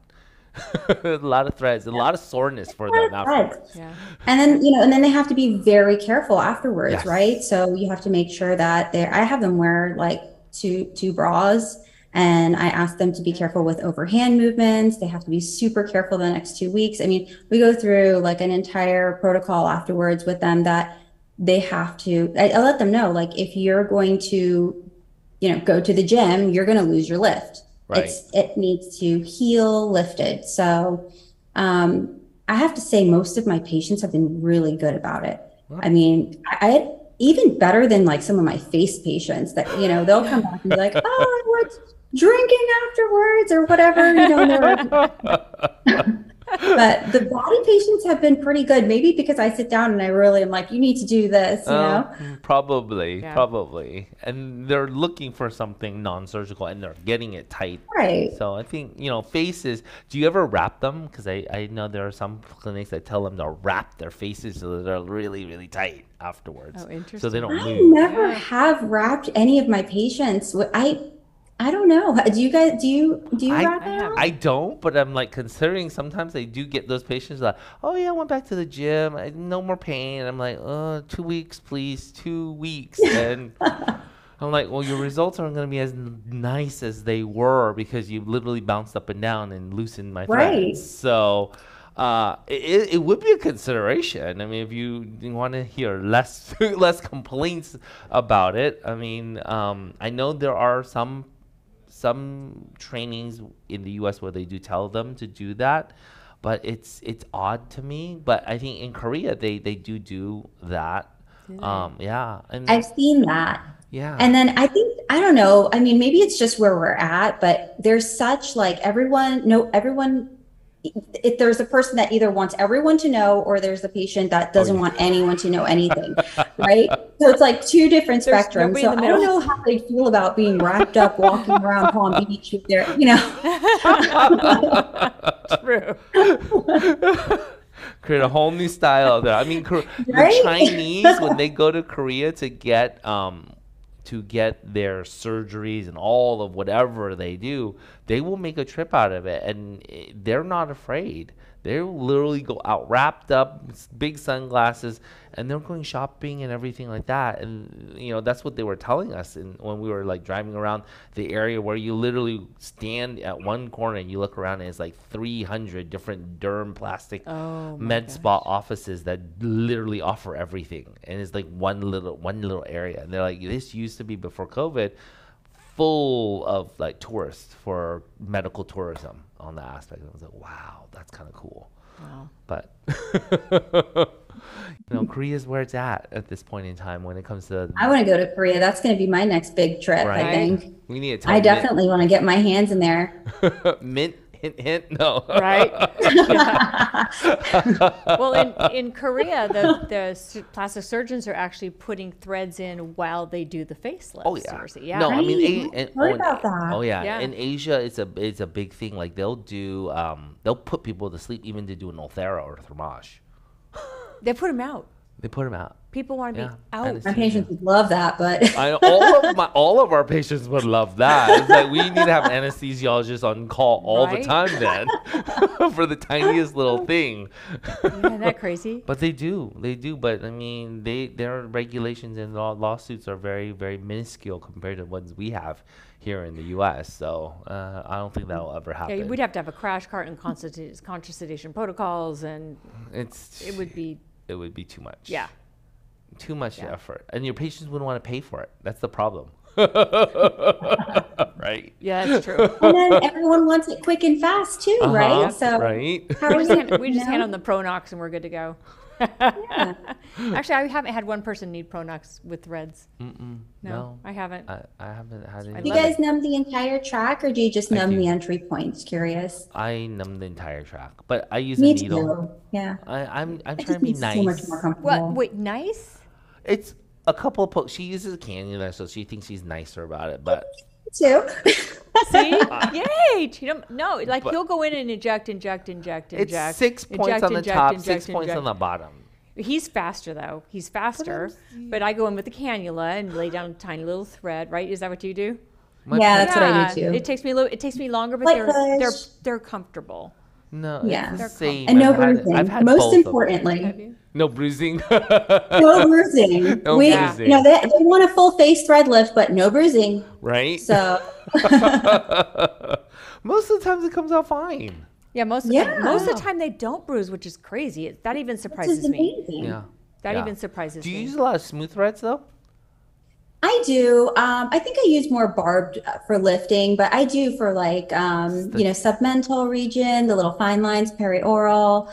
a lot of threads, a lot of soreness for them afterwards." Yeah. And then they have to be very careful afterwards, right? So you have to make sure that I have them wear like two bras, and I ask them to be careful with overhand movements. They have to be super careful the next 2 weeks. We go through like an entire protocol afterwards with them that they have to. I let them know, like, if you're going to go to the gym, you're going to lose your lift. Right. It needs to heal lifted. So I have to say most of my patients have been really good about it. Wow. I even better than like some of my face patients that, they'll come back and be like, oh, I was drinking afterwards or whatever, But the body patients have been pretty good. Maybe because I sit down and I really am like, you need to do this, you know? Probably. And they're looking for something non-surgical and they're getting it tight. Right. So I think, faces, do you ever wrap them? Because I know there are some clinics that tell them to wrap their faces so that they're really, really tight afterwards. Oh, interesting. So they don't move. I never have wrapped any of my patients. I don't know. Do you guys, do you wrap them? I don't, but I'm like considering sometimes I do get those patients like, oh yeah, I went back to the gym. No more pain. I'm like, 2 weeks, please. 2 weeks. And I'm like, well, your results aren't going to be as nice as they were because you literally bounced up and down and loosened my threads. Right. So it would be a consideration. If you want to hear less complaints about it, I know there are some some trainings in the U.S. where they do tell them to do that, but it's odd to me. But I think in Korea they do that. Yeah, and I've seen that. yeah. And then I don't know, I mean, maybe it's just where we're at, but there's such like everyone, if there's a person that either wants everyone to know, or there's a patient that doesn't want anyone to know anything, right? So it's like two different spectrums. So I don't know how they feel about being wrapped up, walking around Palm Beach with their, True. Create a whole new style there. I mean, Right? the Chinese, when they go to Korea to get their surgeries and all of whatever they do, they will make a trip out of it, and they're not afraid. They literally go out wrapped up, big sunglasses, and they're going shopping and everything like that. And that's what they were telling us. And when we were like driving around the area, where you literally stand at one corner and you look around, and it's like 300 different derm plastic med spa offices that literally offer everything, and it's like one little area. And they're like, this used to be, before COVID, full of like tourists for medical tourism on that aspect. And I was like, wow, that's kind of cool. Wow. But Korea's where it's at this point in time when it comes to. I want to go to Korea. That's going to be my next big trip. Right? I think We need to. I definitely want to get my hands in there. Mint. Hint, hint, no. Right? Well, in Korea, the plastic surgeons are actually putting threads in while they do the facelift. Oh yeah. Yeah. No, I mean, Heard about that. oh yeah. Yeah. In Asia, it's a big thing. Like they'll put people to sleep even to do an Ulthera or thermage. They put them out. They put them out. People want to Yeah. be out. Anesthesia. My patients would love that, but all of our patients would love that. It's like we need to have an anesthesiologist on call all the Right? time then for the tiniest little thing. Isn't that crazy? But they do. But I mean, their regulations and lawsuits are very, very minuscule compared to ones we have here in the U.S. So I don't think that will ever happen. Yeah, we'd have to have a crash cart and conscious sedation protocols, and it would be too much. Yeah. Too much effort. And your patients wouldn't want to pay for it. That's the problem. Right? Yeah, that's true. and then everyone wants it quick and fast too, right? So right. how We is just, it? hand on the Pronox and we're good to go. Yeah. Actually, I haven't had one person need Pronox with threads. No, I haven't. I haven't had any. Do you guys numb the entire track, or do you just numb do. the entry points? Curious. I numb the entire track, but I use Me a needle. too. Yeah. I'm It trying to just be makes it nice. so much more comfortable. What? Wait, nice? It's a couple of pokes. She uses a cannula, so she thinks she's nicer about it. But Too. See? Yay! No, like he'll go in and inject. it's 6 points on the top, 6 points on the bottom. He's faster though. He's faster. But I go in with the cannula and lay down a tiny little thread. Right? Is that what you do? Yeah, that's what I do too. It takes me longer, but Light they're comfortable. No, Yeah. it's the same. And no I've had- bruising. I've had Most both of them. importantly, Have you? No bruising. no bruising. No we, bruising. they want a full face thread lift, but no bruising. Right? So Most of the times it comes out fine. Yeah, most of the time they don't bruise, which is crazy. That even this surprises is me. amazing. Yeah. That Yeah. even surprises Do you me. use a lot of smooth threads though? I do. I think I use more barbed for lifting, but I do for like, submental region, the little fine lines, perioral,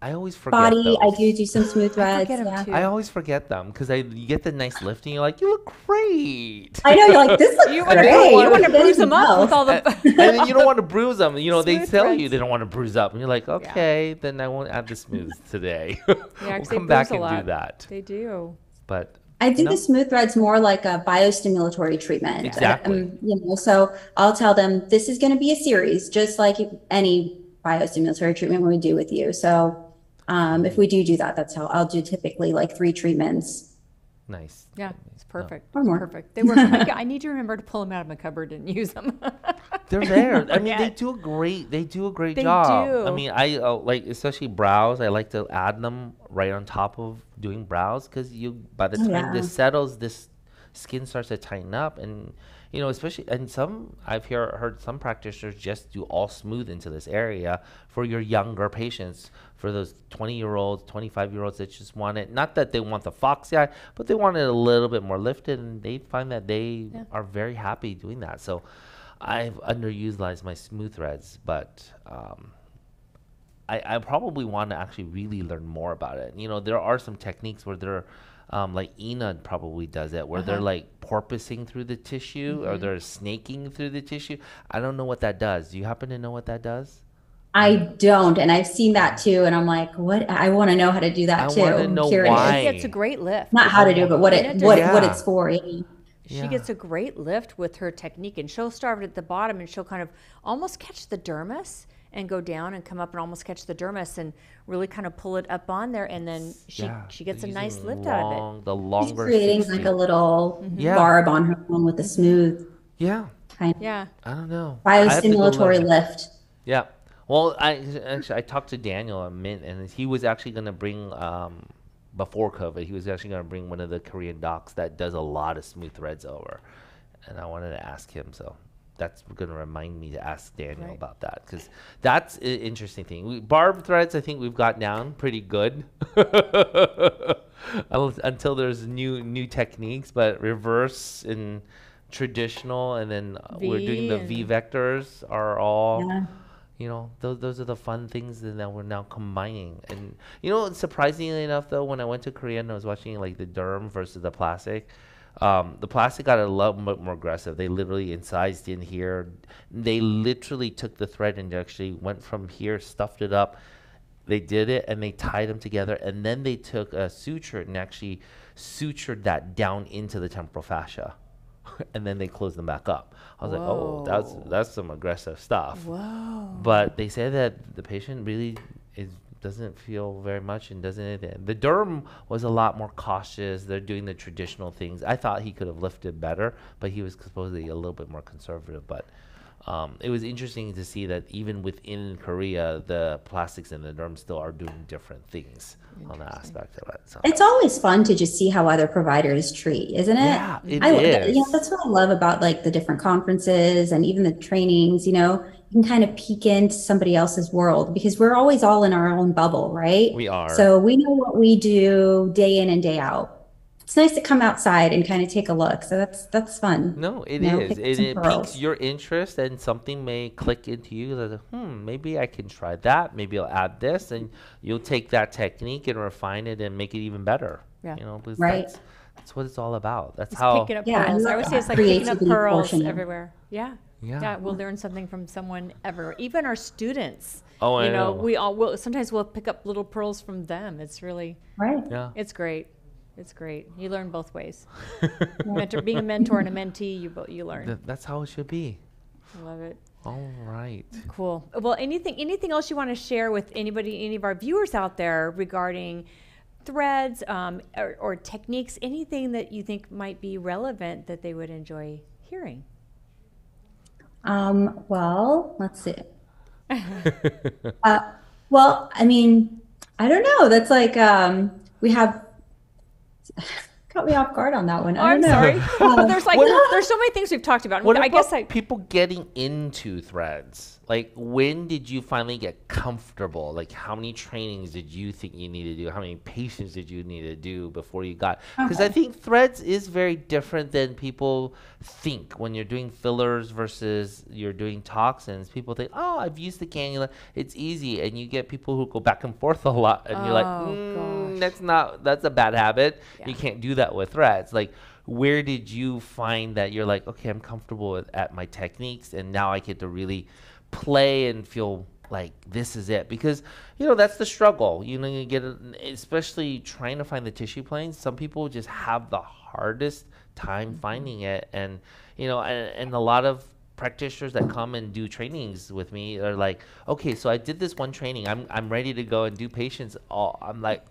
I always forget body. those. I do some smooth threads. forget 'em Yeah. too. I always forget them because you get the nice lifting. You're like, you look great. I know, you're like, this looks You great. want to bruise them up with all the. And then you don't want to bruise them. You know, they Smooth tell you threads. they don't want to bruise up. And you're like, okay, then I won't add the smooth today. Yeah, We'll 'cause they come back bruise a and do lot. that. They do. But I do No. the smooth threads more like a biostimulatory treatment. Exactly. So I'll tell them this is going to be a series, just like any biostimulatory treatment we do with you. So if we do that, that's how I'll do typically like 3 treatments. nice. Yeah, it's perfect. Or more. It's perfect. They work. I need to remember to pull them out of my cupboard and use them. They're there. I mean, Yeah. they do a great They job. do. I mean, I like especially brows. I like to add them right on top of doing brows because by the time Yeah. this settles, this skin starts to tighten up, and you know, especially, and some, heard some practitioners just do all smooth into this area for your younger patients, for those 20-year-olds, 25-year-olds that just want it, not that they want the foxy eye, but they want it a little bit more lifted, and they find that they are very happy doing that. So I've underutilized my smooth threads, but I probably want to actually really learn more about it. You know, there are some techniques where they're like Ina probably does it, where they're like porpoising through the tissue or they're snaking through the tissue. I don't know what that does. Do you happen to know what that does? I don't, and I've seen that too, and I'm like, what? I want to know how to do that too. I want to know why. It's a great lift. Not how to do it, but what it's for. She gets a great lift with her technique, and she'll start at the bottom, and she'll kind of almost catch the dermis and go down and come up and almost catch the dermis and really kind of pull it up on there, and then she gets a nice lift out of it. The longer, she's creating like a little barb on her one with a smooth. Yeah. Kind of, I don't know. Biostimulatory lift. Yeah. Well, I talked to Daniel a minute, and he was actually going to bring before COVID, he was actually going to bring one of the Korean docs that does a lot of smooth threads over, and I wanted to ask him. So that's going to remind me to ask Daniel about that, because that's an interesting thing. Barb threads, I think we've got down pretty good until there's new techniques, but reverse and traditional, and then we're doing the V vectors are all, you know, those are the fun things that we're now combining. And, you know, surprisingly enough, though, when I went to Korea and I was watching like the derm versus the plastic got a lot more aggressive. They literally incised in here. They literally took the thread and actually went from here, stuffed it up. They did it and they tied them together, and then they took a suture and actually sutured that down into the temporal fascia. And then they closed them back up. I was like, oh, that's some aggressive stuff. Whoa. But they say that the patient really doesn't feel very much and doesn't. The derm was a lot more cautious. They're doing the traditional things. I thought he could have lifted better, but he was supposedly a little bit more conservative. But it was interesting to see that even within Korea, the plastics and the derm still are doing different things on that aspect of it. So it's always fun to just see how other providers treat, isn't it? Yeah, it is. You know, that's what I love about like the different conferences and even the trainings. You know, you can kind of peek into somebody else's world, because we're always all in our own bubble, right? We are. So we know what we do day in and day out. It's nice to come outside and kind of take a look. So that's fun. No, it is. It piques your interest, and something may click into you that, maybe I can try that.Maybe I'll add this, and you'll take that technique and refine it and make it even better. Yeah. You know, because that's what it's all about. That's how. Picking up pearls. I would say it's like picking up pearls everywhere. Yeah. Yeah. We'll learn something from someone everywhere. Even our students. Oh, I know. We all will. Sometimes we'll pick up little pearls from them. It's really Yeah. It's great. It's great. You learn both ways. Being a mentor and a mentee, you learn. That's how it should be. I love it. All right. Cool. Well, anything else you want to share with any of our viewers out there regarding threads or techniques, anything that you think might be relevant that they would enjoy hearing? Well, let's see. Well, I mean, I don't know. That's like we have. Caught me off guard on that one. I'm sorry. There's so many things we've talked about. What about people getting into threads? Like, when did you finally get comfortable? Like, how many trainings did you think you needed to do? How many patients did you need to do before you got? Because I think threads is very different than people think. When you're doing fillers versus you're doing toxins, people think, oh, I've used the cannula. It's easy. And you get people who go back and forth a lot. And you're like, that's a bad habit. Yeah. You can't do that with threads. Like, where did you find that you're like, okay, I'm comfortable at my techniques, and now I get to really play and feel like this is it? Because, you know, that's the struggle. You know, you get especially trying to find the tissue planes. Some people just have the hardest time finding it. And, you know, and a lot of practitioners that come and do trainings with me are like, okay, so I did this one training. I'm ready to go and do patients. I'm like,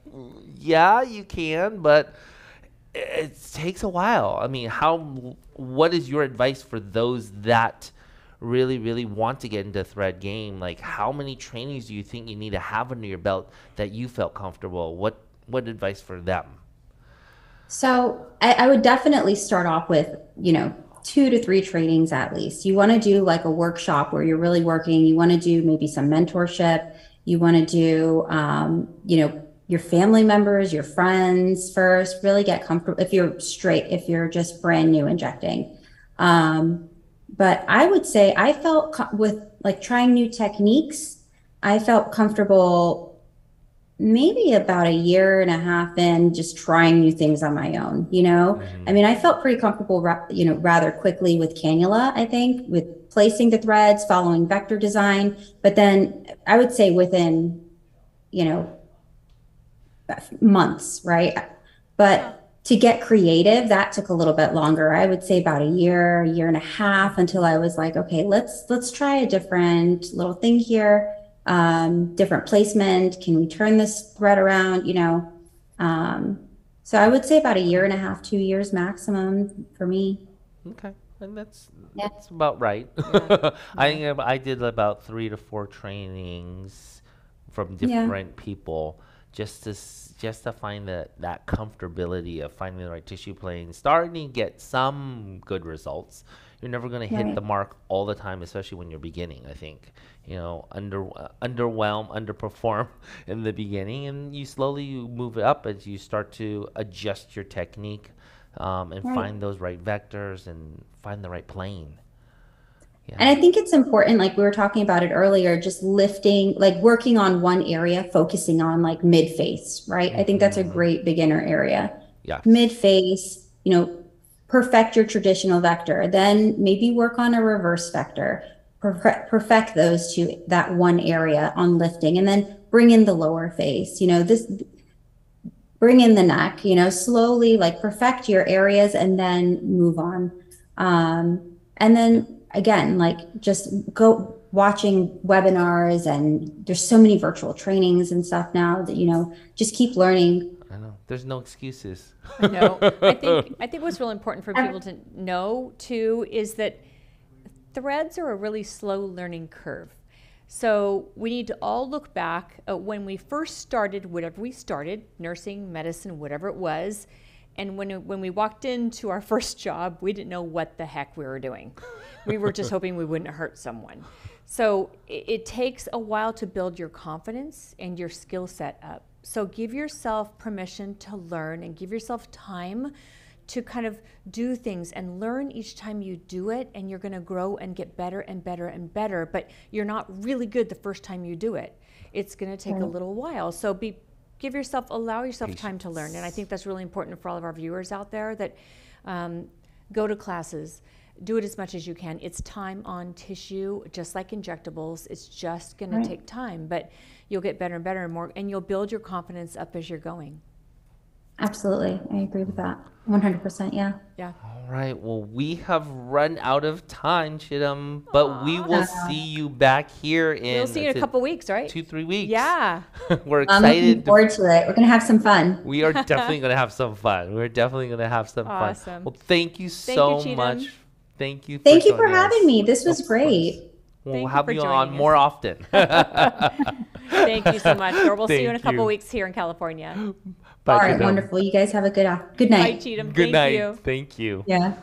yeah, you can, but it takes a while. I mean, what is your advice for those that really, really want to get into thread game? Like, how many trainings do you think you need to have under your belt that you felt comfortable? What advice for them? So I would definitely start off with, you know, 2 to 3 trainings at least. You want to do like a workshop where you're really working. You want to do maybe some mentorship. You want to do, your family members, your friends first, really get comfortable if if you're just brand new injecting. But I would say I felt with like trying new techniques, I felt comfortable maybe about a year and a half in just trying new things on my own, I mean, I felt pretty comfortable, rather quickly with cannula, I think, with placing the threads, following vector design. But then I would say within, months, right? But to get creative, that took a little bit longer. I would say about a year and a half until I was like, okay, let's try a different little thing here. Different placement. Can we turn this thread around? So I would say about a year and a half, 2 years maximum for me. Okay. And that's about right. I think I did about 3 to 4 trainings from different people just to find that comfortability of finding the right tissue plane, starting to get some good results. You're never going to hit the mark all the time, especially when you're beginning, I think. Underwhelm, underperform in the beginning, and you slowly move it up as you start to adjust your technique and find those right vectors and find the right plane. Yeah. And I think it's important, like we were talking about it earlier, just lifting, like working on one area, focusing on like mid-face, right? I think that's a great beginner area. Yeah. Mid-face, perfect your traditional vector, then maybe work on a reverse vector, perfect those that one area on lifting, and then bring in the lower face, bring in the neck, slowly like perfect your areas and then move on. And then again, like just go watching webinars, and there's so many virtual trainings and stuff now that, just keep learning. I know. There's no excuses. I know. I think what's really important for people to know too is that threads are a really slow learning curve. So we need to all look back at when we first started, whatever we started, nursing, medicine, whatever it was. And when we walked into our first job, we didn't know what the heck we were doing. We were just hoping we wouldn't hurt someone. So it takes a while to build your confidence and your skill set up. So give yourself permission to learn and give yourself time to kind of do things and learn each time you do it, and you're going to grow and get better and better and better. But you're not really good the first time you do it. It's going to take a little while. So allow yourself time to learn. And I think that's really important for all of our viewers out there that go to classes, do it as much as you can. It's time on tissue, just like injectables. It's just going to take time, but you'll get better and better and more, and you'll build your confidence up as you're going. Absolutely. I agree with that. 100%. Yeah. Yeah. All right. Well, we have run out of time, Cigdem, but we will see you back here in. We'll see you in a couple weeks, right? 2-3 weeks. Yeah. We're excited. I'm looking forward to it. We're going to have some fun. We are definitely going to have some fun. Awesome. Well, thank you so much. Thank you. Thank you for having me. This was great. We'll have you on more often. Thank you so much. We'll see you in a couple weeks here in California. Bye, all right, Cigdem. wonderful. You guys have a good night. Bye, Cigdem. Good night. You. Thank you. Yeah.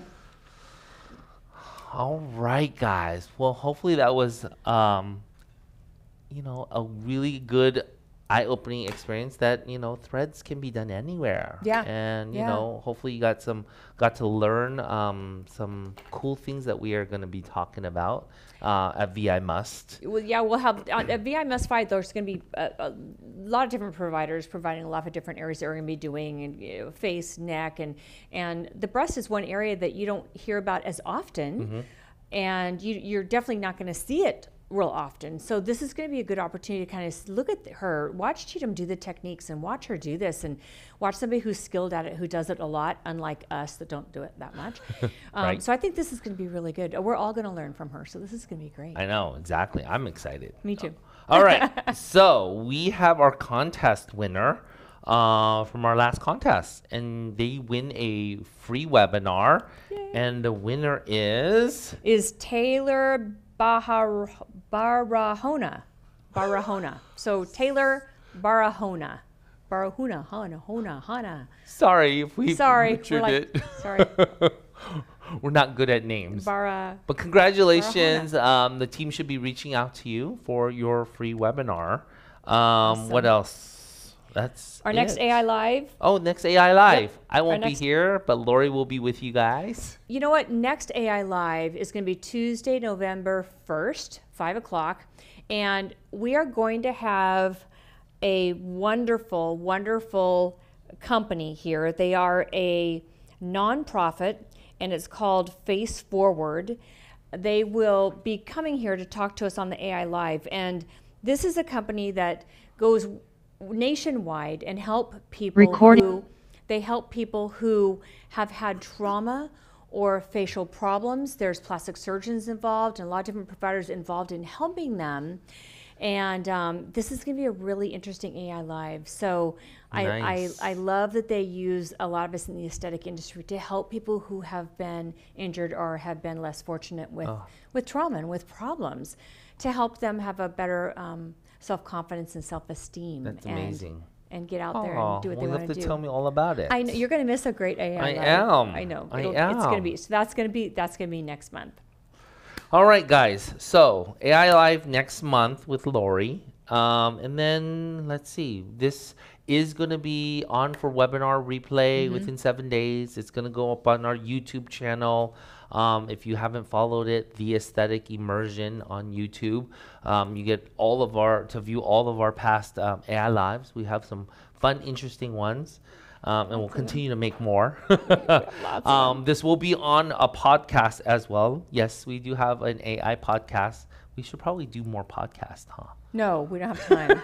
All right, guys. Well, hopefully that was, a really good eye-opening experience that, threads can be done anywhere. Yeah. And, hopefully you got to learn some cool things that we are going to be talking about at VI Must. Well, yeah, we'll have at VI Must 5. There's going to be a lot of different providers providing a lot of different areas that we're going to be doing, and face, neck, and the breast is one area that you don't hear about as often, and you're definitely not going to see it real often. So this is going to be a good opportunity to kind of look at her, watch Cigdem do the techniques and watch her do this, and watch somebody who's skilled at it, who does it a lot, unlike us that don't do it that much. Right. So I think this is going to be really good. We're all going to learn from her. So this is going to be great. I know, exactly. I'm excited. Me too. All right. So we have our contest winner from our last contest, and they win a free webinar. Yay. And the winner is Taylor Barahona. So Taylor Barahona. Hana. Sorry if we butchered it. Sorry. We're not good at names. Bara. But congratulations. The team should be reaching out to you for your free webinar. Awesome. What else? That's our next AI Live. Oh, next AI Live. Yep. I won't be here, but Lori will be with you guys. You know what? Next AI Live is going to be Tuesday, November 1st, 5 o'clock. And we are going to have a wonderful, wonderful company here. They are a nonprofit, and it's called Face Forward. They will be coming here to talk to us on the AI Live. And this is a company that goes nationwide and help people who have had trauma or facial problems. There's plastic surgeons involved and a lot of different providers involved in helping them. And this is going to be a really interesting AI Live. So Nice. I love that they use a lot of us in the aesthetic industry to help people who have been injured or have been less fortunate with trauma and with problems, to help them have a better self-confidence and self-esteem. That's amazing. And get out there and do what they want to do. You'll have to tell me all about it. I know you're going to miss a great AI Live. I know. It's going to be. So that's going to be next month. All right, guys. So AI Live next month with Lori. And then let's see. This is going to be on for webinar replay within 7 days. It's going to go up on our YouTube channel. If you haven't followed it, The Aesthetic Immersion on YouTube, you get to view all of our past AI Lives. We have some fun, interesting ones. And we'll continue to make more. This will be on a podcast as well. Yes, we do have an AI podcast. We should probably do more podcasts, huh? No, we don't have time.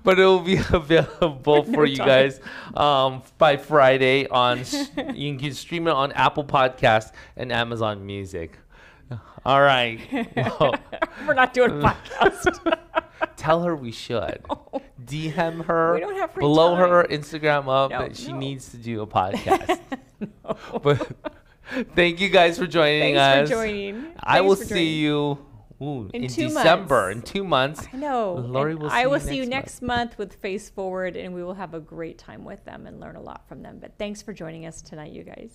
But it will be available for you guys by Friday. You can stream it on Apple Podcasts and Amazon Music. All right. Well, we're not doing a podcast. Tell her we should. No. DM her. We don't have free blow time. her Instagram up that she No. needs to do a podcast. No. But thank you guys for joining us. Thanks for joining. I will Thanks for see joining. you in 2 December. months. In 2 months. I know. Lori And will I see will you see you next next month with Face Forward, and we will have a great time with them and learn a lot from them. But thanks for joining us tonight, you guys.